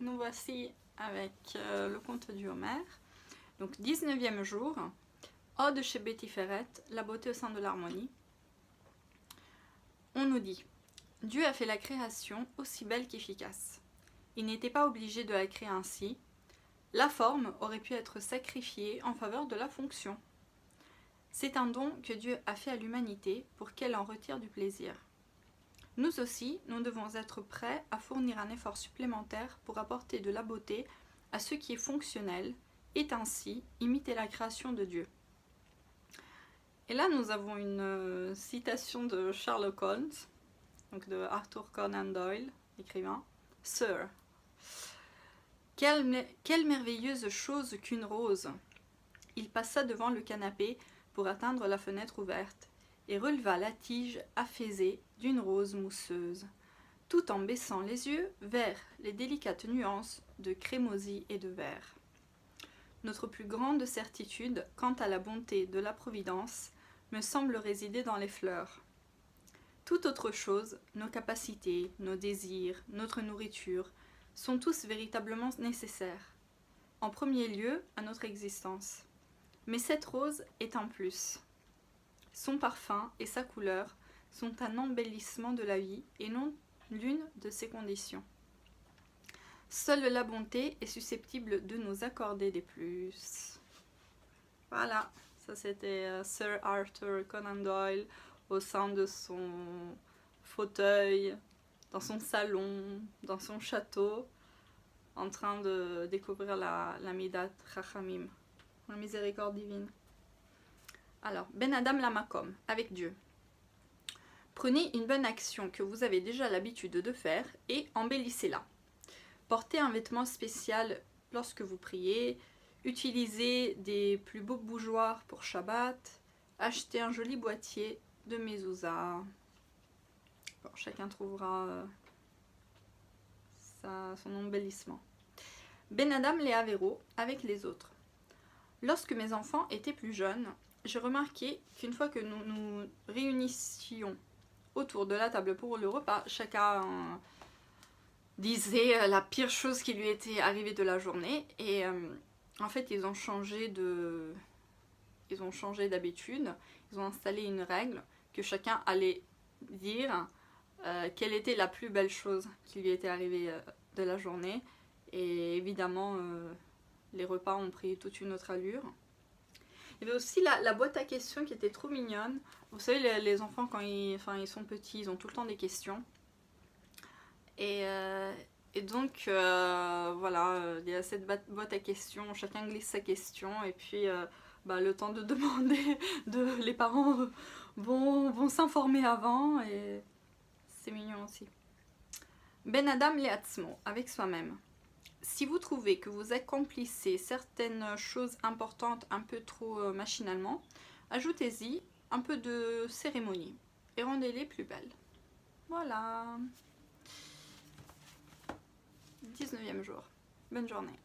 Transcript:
nous voici avec le conte du Homère. Donc 19e jour, Ode chez Betty Ferret, la beauté au sein de l'harmonie. On nous dit, Dieu a fait la création aussi belle qu'efficace. Il n'était pas obligé de la créer ainsi. La forme aurait pu être sacrifiée en faveur de la fonction. C'est un don que Dieu a fait à l'humanité pour qu'elle en retire du plaisir. Nous aussi, nous devons être prêts à fournir un effort supplémentaire pour apporter de la beauté à ce qui est fonctionnel et ainsi imiter la création de Dieu. Et là, nous avons une citation de Sherlock Holmes, donc de Arthur Conan Doyle, écrivain. Sir, quelle merveilleuse chose qu'une rose! Il passa devant le canapé pour atteindre la fenêtre ouverte et releva la tige affaisée d'une rose mousseuse, tout en baissant les yeux vers les délicates nuances de crémoisie et de vert. Notre plus grande certitude quant à la bonté de la Providence me semble résider dans les fleurs. Toute autre chose, nos capacités, nos désirs, notre nourriture, sont tous véritablement nécessaires, en premier lieu à notre existence. Mais cette rose est un plus. Son parfum et sa couleur sont un embellissement de la vie et non l'une de ses conditions. Seule la bonté est susceptible de nous accorder des plus. Voilà, ça c'était Sir Arthur Conan Doyle au sein de son fauteuil, dans son salon, dans son château, en train de découvrir la Midat Chachamim, la miséricorde divine. Alors, Ben Adam Lamakom, avec Dieu. Prenez une bonne action que vous avez déjà l'habitude de faire et embellissez-la. Portez un vêtement spécial lorsque vous priez, utilisez des plus beaux bougeoirs pour Shabbat, achetez un joli boîtier de mezouza. Bon, chacun trouvera son embellissement. Ben Adam les Avero, avec les autres. Lorsque mes enfants étaient plus jeunes, j'ai remarqué qu'une fois que nous nous réunissions autour de la table pour le repas, chacun disait la pire chose qui lui était arrivée de la journée. Et en fait, ils ont changé d'habitude. Ils ont installé une règle que chacun allait dire quelle était la plus belle chose qui lui était arrivée de la journée. Et évidemment, les repas ont pris toute une autre allure. Il y avait aussi la boîte à questions qui était trop mignonne. Vous savez, les enfants, quand ils sont petits, ils ont tout le temps des questions. Et donc, voilà, il y a cette boîte à questions, chacun glisse sa question, et puis le temps de demander, les parents vont s'informer avant, et c'est mignon aussi. Ben Adam Leatzmo, avec soi-même. Si vous trouvez que vous accomplissez certaines choses importantes un peu trop machinalement, ajoutez-y un peu de cérémonie et rendez-les plus belles. Voilà. 19e jour. Bonne journée.